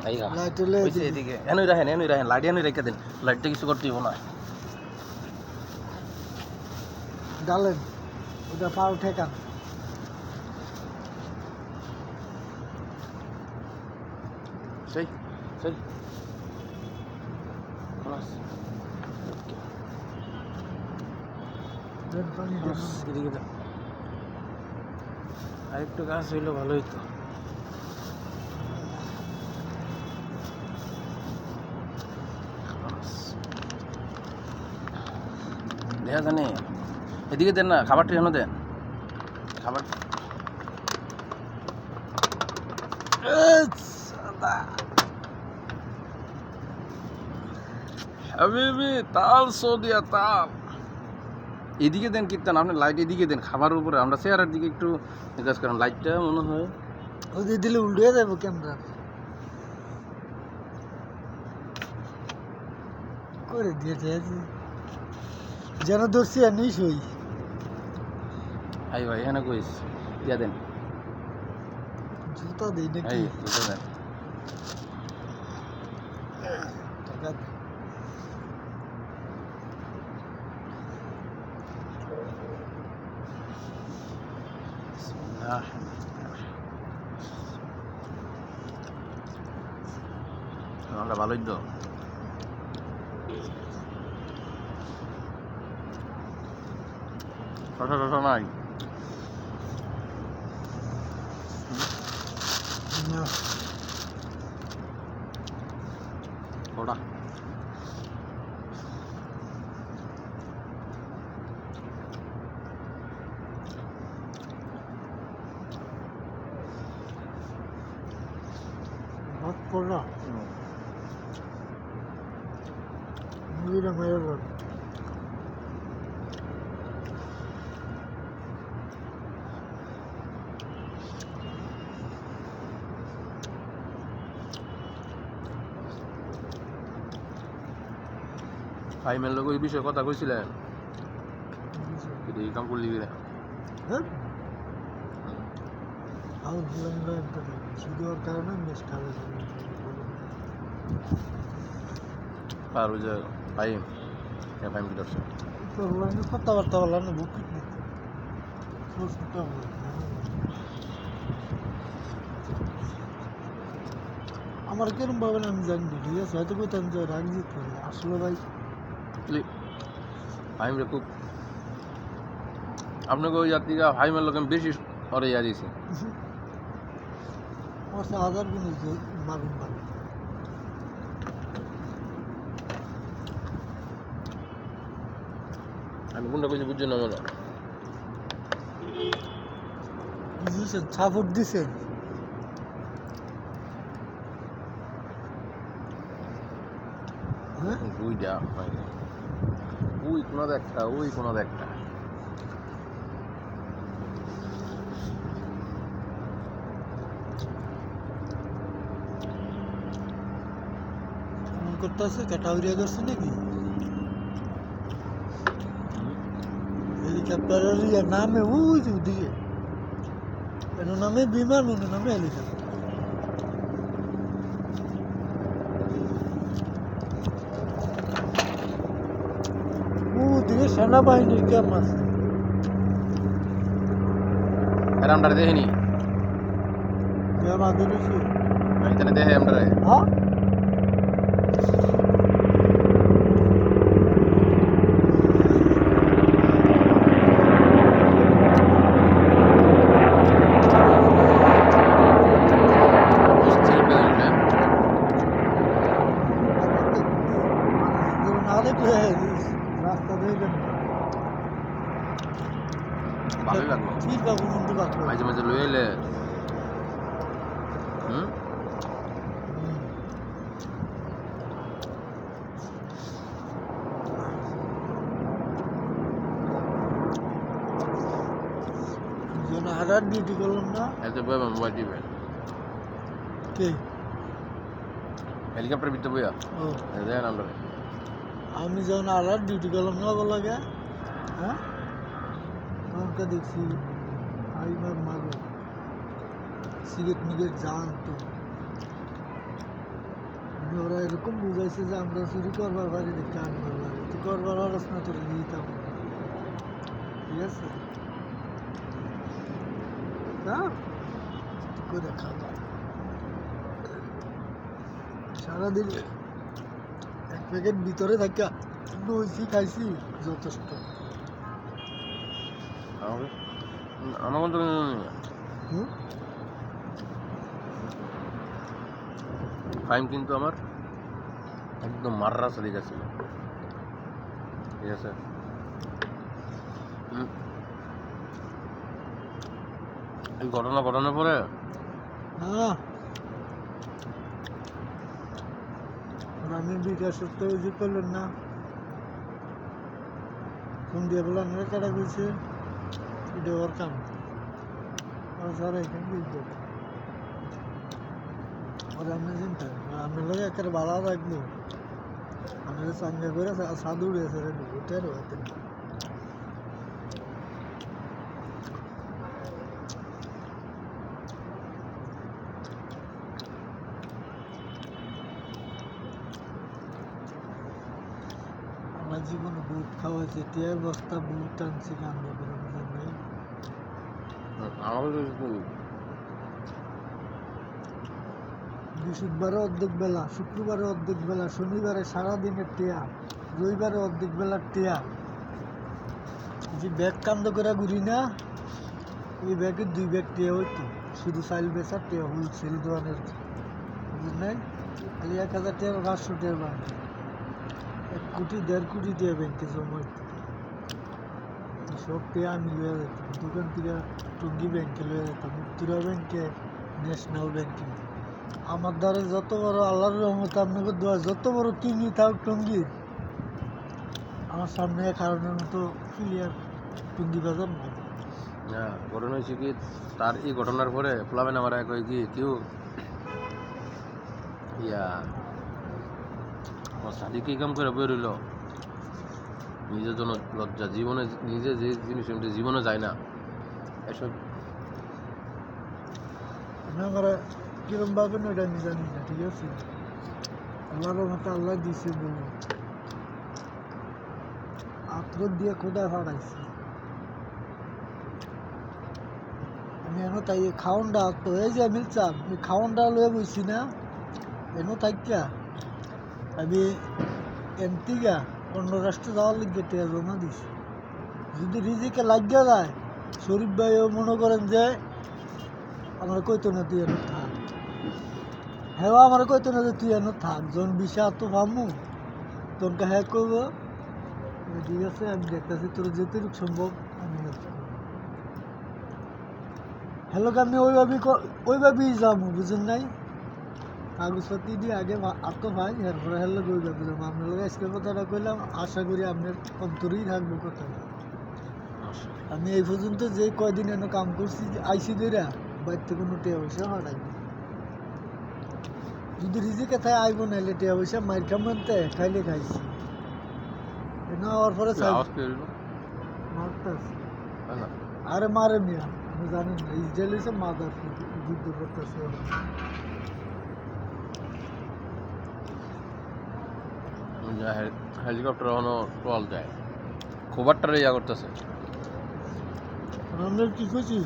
Light হলে এদিকে এনই রাখেন লাইট এনই রেখে দেন লাইটটা কিছু করতে হইব না ডালেন ওটা পাও ঠেকান সেই সেই খলাস দেন পানি দেন এদিকে দেন আরেকটু গাছ হইলে ভালো হইতো দেখা জানে এদিকে দেন না খাবারটা যেন দেন খাবার হাবিবি তাল সৌদিয়া তাল এদিকে দেন কীর্তন আপনি লাইট এদিকে দেন খাবার উপরে আমরা চেয়ারের দিকে একটু কাজ করেন লাইটটা মনে হয় ওদের দিলে উল্টে যাবো ক্যামেরা করে দিয়েছে যেন ধরছি আর নিস হই আই ভাই এখানে কইস দিয়া দেন জুতা দিই নাকি এই জুতো দেন টাকা আমরা ভালোই তো কথা নাই না ওটা ভাত পড়া মুড়িটা মেরে পড় ফাইমের লোক এই বিষয়ে কথা কইছিলেন এই কাম করলি কিনা হ্যাঁ আউট বললাম একটা শুধু ওর কারণে বেশ খারাপ আর ওই যে ফাইম ফাইম কি করছে তো বললাম কথাবার্তা বললাম না বুক আমার কিরম ভাবে আমি জানি না ঠিক আছে হয়তো কইতাম যে রাগ জিত করে আসলে ভাই ফাইম রে খুব আপনাকে ওই যাত্রীরা ফাইমের লোক বেশি ওরে ইয়া দিয়েছে আমার সে হাজার গুণ মারুন মারুন আমি কোনটা কইছি বুঝছি না মনে দিয়েছেন সাপোর্ট দিছেন হ্যাঁ দুইটা ওই কোনো একটা ফোন করতে আছে ক্যাটাগরিয়া করছে নাকি হেলিকপ্টারের নামে ওই যে ওদিকে এর নামে বিমান ওর নামে হেলিকপ্টার ওদিকে সেনাবাহিনীর ক্যাম্প আছে আর আমরা দেখিনি আমাদের এসে এখানে দেখে আমরা হ্যাঁ রাস্তা দেখবেন ভালোই লাগলো ঠিক আছে কিন্তু লাগলো মাঝে মাঝে লই এলে হাজার ডিউটি করলাম না এত বইয়া মোবাইল টিপে কে হেলিকপ্টার ভিতরে বইয়া ও দেখেন আমরা আমি যখন হাজার ডিউটি করলাম না ওগুলো লাগে হ্যাঁ তখনকে দেখছি আইবার মাগো সিগারেট মিগেট জান তো আমি ওরা এরকম বুঝাইছে যে আমরা চুরি করবার পারি দেখতে আনবার পারি, তুই করবার পারস না, তোর দিতাম না। ঠিক আছে, তা তুই করে খাবা। সারাদিন এক প্যাকেট ভিতরে থাকা নইছি খাইছি যথেষ্ট। আমার মতো হুম? ফাইম কিন্তু আমার একদম মাররা চলে গেছিল, ঠিক আছে। এই ঘটনা ঘটনার পরে হ্যাঁ, আর আমি বিকাশের তো ওই যে করলেন না, ফোন দিয়ে বললাম আমরা কাটা গেছে, এটা ওর কাম। আর স্যার এখানে বুঝতে ওরা আমি চিন্তা আমি লোক একেবারে ভালো রাখবো, আমি চাঙ্গা করে সাধু উড়েছে রে ওটার হতে। আমার জীবনে বুট খাওয়াইছে, টিয়ার বস্তা বুট টানছি কান্দ করে, বুঝলেন ভাই। আমাকে বৃহস্পতিবারে অর্ধেক বেলা, শুক্রবারে অর্ধেক বেলা, শনিবারে সারাদিনের টেয়া, রবিবারে অর্ধেক বেলার টেয়া। যে ব্যাগ কান্দ করে ঘুরি না, এই ব্যাগে 2 ব্যাগ টেয়া হইতো, শুধু চাইল বেচার টেয়া, হোলসেল দোকানের, বুঝলেন। খালি 1000 টাকা 500 টাকা বাড়বে, 1 কোটি 1.5 কোটি টাকা ব্যাংকে জমা হইতো। সব টেয়া আমি লইয়া যেতাম দোকান থেকে, টঙ্গী ব্যাংকে লইয়া যেতাম, উত্তরা ব্যাংকে, ন্যাশনাল ব্যাংকে। আমার দ্বারা যত বড় আল্লাহর রহমত, আপনাকে দোয়া, যত বড় কিনি থাক টঙ্গির, আমার সামনে কারণের মতো ক্লিয়ার টঙ্গি বাজার না। হ্যাঁ, ঘটনা হয়েছে কি, তার এই ঘটনার পরে প্লাবেন আমার এক হয় কি কেউ ইয়া আমার সাদিকে কাম করে বই রইল, নিজের জন্য লজ্জা, জীবনে নিজে যে জিনিস জীবনে যায় না এসব। আমার কিরম পাবেন ওটা আমি জানি না, ঠিক আছে। আল্লাহর রহমতে আল্লাহ দিছে বলে আত্র দিয়ে কোথায় ফাটাইছি আমি। এনো তাই খাওয়ানটা তো এই যে আমি চাপ খাওয়ানটা লয়ে বইছি না, এনো থাকিয়া আমি এনতিগা অন্য রাষ্ট্রে যাওয়ার লিগে টেয়া জমা দিছি। যদি রিজিকে লাগিয়া যায়, শরীফ ভাইও মনে করেন যে আমার কইতো না তুই এনে থাক, হ্যাঁ আমার কইতো না যে তুই এনে থাক, যখন বিষা তো ভাবমু তখন হ্যাঁ করবো, ঠিক আছে আমি দেখতেছি তোর যেটুকু সম্ভব আমি হ্যালো, আমি ওইভাবেই যাবো, বুঝেন নাই। কাগজপাতি দিয়ে আগে আত্ম ভাই, এরপরে হ্যালো ওইভাবে যাবো। আপনার লোক আজকে কথাটা কইলাম, আশা করি আপনার অন্তরেই থাকবো কথা। আমি এই পর্যন্ত যে কয়দিন এনে কাম করছি আইসি দেরা বাড়িতে কোনো টেয়া পয়সা হারাইনি। যদি রিজিকে তাই আইব নাইলে টেয়া পয়সা মাইর খামানতে খাইলে খাইছি না, হওয়ার পরে মারতেছে। আরে মারে মিয়া, আমি জানি না, ইসরায়েল হচ্ছে মাদার যুদ্ধ করতেছে। হেলিকপ্টার এখনো টল যায়, খোবারটারে ইয়া করতেছে। আমরা কি করছি,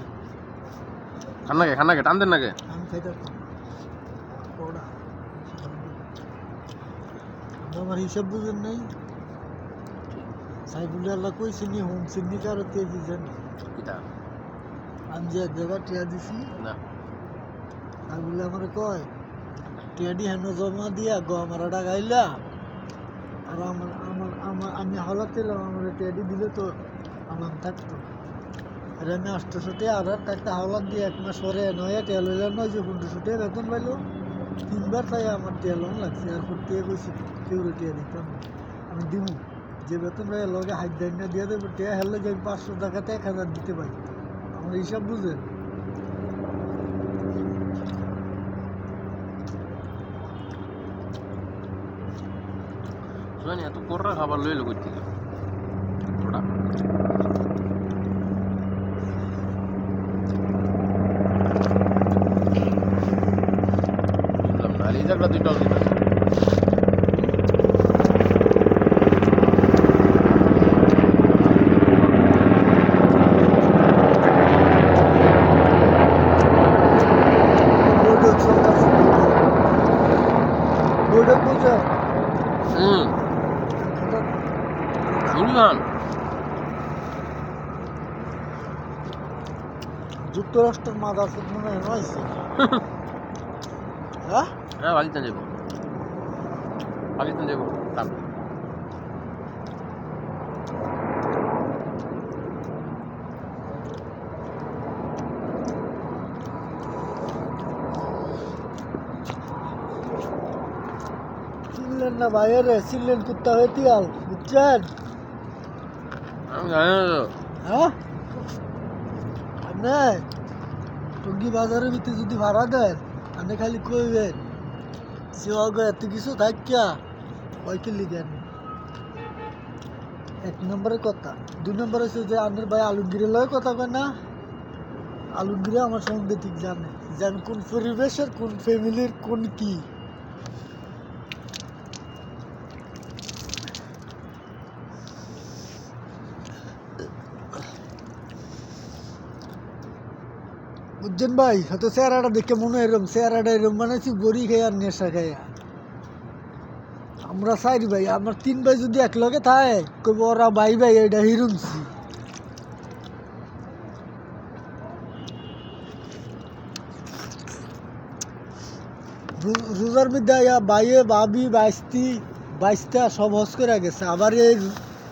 খান্নাকে টান দেন নাকি? আমি খাইতে ওরা আমার হিসাব বুঝেন নাই। সাইফুল আল্লাহ কইছি নি হোম সিন্নি কারো তে দিছেন, আমি যে এক জায়গায় টিয়া দিছি না, সাইফুল আমার কয় টিয়াডি হেন জমা দিয়া গো আমার গাইলা, আর আমার আমার আমার আমি হলাতে আমার টিয়াডি দিলে তো আমার থাকতো। আর আমি 800 টাকা আর একটা হাওলাত দিয়ে 1 মাস পরে নয় টিয়া লইলাম, নয় যে 1500 টাকা বেতন পাইলো, 3বার তাই আমার টিয়া লোন লাগছে। আর টিয়া কইছি কেউ টিয়া দিতাম না, আমি দিব যে বেতন পাই লগে হাত দেন না দিয়ে দেবো টিয়া, হেলে যে 500 টাকাতে 1000 দিতে পারি। আমার হিসাব বুঝেন। এত কররা খাবার লইলো কই থেকে ওটা? বুঝলাম না, এই জায়গাটা দুইটা বৈঠক চলতেছে বৈঠক বুঝে হুম বুঝলাম যুক্তরাষ্ট্রের মাদার ফুট মনে হয় নয়ছে হ্যাঁ হ্যাঁ পাকিস্তান যাবো পাকিস্তান যাবো চিনলেন না বাইরে চিনলেন কুত্তা হয়ে তিয়াল বুঝছেন আমি জানি না তো। হ্যাঁ আপনি টঙ্গি বাজারের ভিতরে যদি ভাড়া দেন আপনি খালি কইবেন সে অগে এত কিছু থাকিয়া ওইকে লিখেন এক নম্বরের কথা দুই নম্বর হচ্ছে যে আপনার ভাই আলমগীরের লয় কথা কয় না আলমগীরে আমার সম্বন্ধে ঠিক জানে যে আমি কোন পরিবেশের কোন ফ্যামিলির কোন কি বুঝছেন ভাই হয়তো চেহারাটা দেখে মনে হয় এরম চেহারাটা এরম বানাইছি বড়ি খাই আর নেশা খাইয়া আমরা চারি ভাই আমার 3 ভাই যদি এক লগে থাকে কইব ওরা ভাই ভাই এটা হিরুনছি রোজার মধ্যে বাইয়ে ভাবি বাইশটা সব হজ করে গেছে আবার এই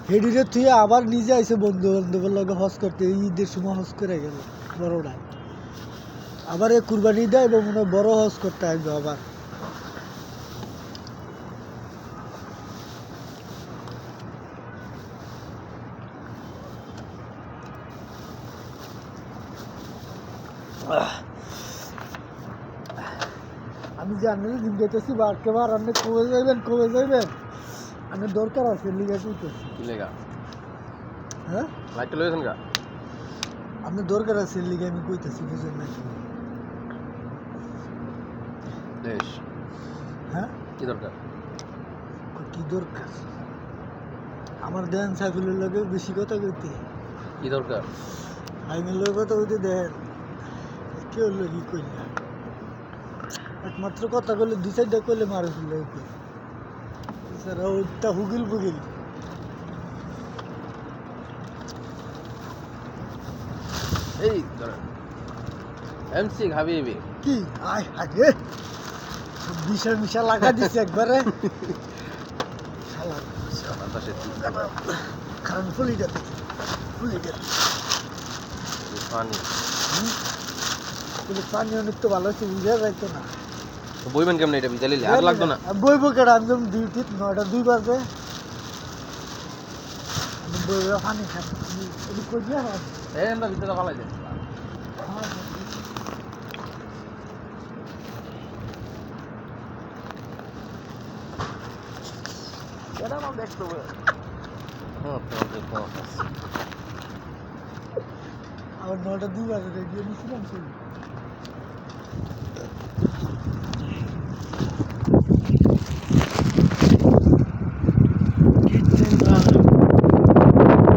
হেডিরে থুয়ে আবার নিজে আইসে বন্ধু বান্ধবের লগে হজ করতে এই ঈদের সময় হজ করে গেল বড়টা আবার এই কুরবানি দেয় এবং মনে হয় বড় হজ করতে আসবে আবার আমি যে আপনি জিম যেতেছি বা কেবার আপনি কবে যাইবেন আপনি দরকার আছে লিগা কইতেছি কি লেগা হ্যাঁ লাইটটা লয়েছেন গা আপনি দরকার আছে লিগা আমি কইতেছি বুঝেন নাকি বেশ হ্যাঁ কি দরকার কি দরকার আমার দেন সাইফুলের লগে বেশি কথা কইতে কি দরকার আইনের লগে কথা কইতে দেন কেউ লগি কইলা একমাত্র কথা কইলে 2-4টা কইলে মারে ফেললে স্যার ওটা হুগিল বুগিল এই ধরেন এমসি হাবিবি কি আয় আগে মিশা লাগা দিছে একবারে শালা বাতাসে কারণ ফুলিটা পানি কিন্তু পানি অনেক তো ভালো হচ্ছে বুঝে যাইতো না বইবেন কেমন এটা বিজালি আর লাগতো না বইব কেডা আমি যখন ডিউটি 9টা 2 বাজে আমি বইব পানি খাই এটি কই দিয়া হয় এই আমরা ভিতরে ফালাই দেন কেডা মাল দেখতো হ্যাঁ তো আবার 9টা 2 বাজে রেডিও নিছিলাম